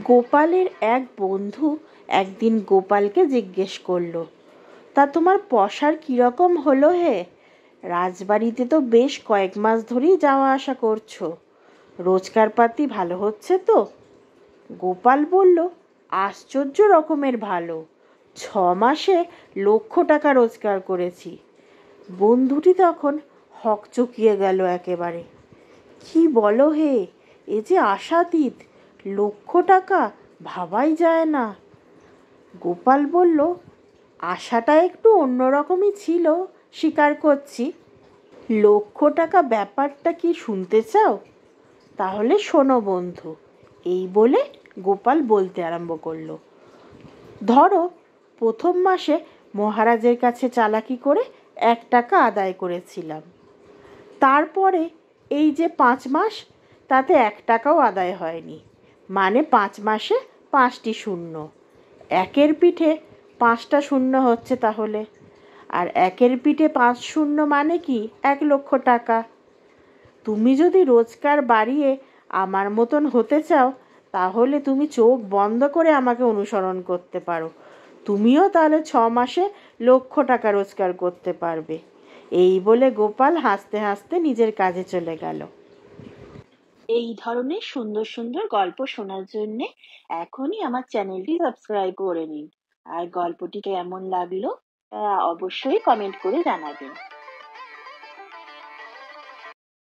গোপালের এক বন্ধু একদিন গোপালকে জিজ্ঞেস করলো, তা তোমার পসার কিরকম হলো হে? রাজবাড়িতে তো বেশ কয়েক মাস ধরেই যাওয়া আসা করছো, রোজগার পাতি ভালো হচ্ছে তো? গোপাল বলল, আশ্চর্য রকমের ভালো। 6 মাসে 1,00,000 টাকা রোজগার করেছি। বন্ধুটি তখন হকচকিয়ে গেল একেবারে। কি বলো হে, এ যে আশাতীত! 1,00,000 টাকা ভাবাই যায় না। গোপাল বলল, আশাটা একটু অন্যরকমই ছিল, স্বীকার করছি। 1,00,000 টাকা ব্যাপারটা কি শুনতে চাও? তাহলে শোনো বন্ধু। এই বলে গোপাল বলতে আরম্ভ করলো। ধরো, প্রথম মাসে মহারাজের কাছে চালাকি করে 1 টাকা আদায় করেছিলাম। তারপরে এই যে 5 মাস, তাতে 1 টাকাও আদায় হয়নি। মানে 5 মাসে 5টি শূন্য। 1-এর পিঠে 5টা শূন্য হচ্ছে তাহলে। আর 1-এর পিঠে 5 শূন্য মানে কি? 1,00,000 টাকা। তুমি যদি রোজগার বাড়িয়ে আমার মতন হতে চাও, তাহলে তুমি চোখ বন্ধ করে আমাকে অনুসরণ করতে পারো। তুমিও তাহলে 6 মাসে 1,00,000 টাকা রোজগার করতে পারবে। এই বলে গোপাল হাসতে হাসতে নিজের কাজে চলে গেল। এই ধরনের সুন্দর সুন্দর গল্প শোনার জন্য এখনই আমার চ্যানেলটি সাবস্ক্রাইব করে নিন। আর গল্পটি কেমন লাগলো অবশ্যই কমেন্ট করে জানাবেন।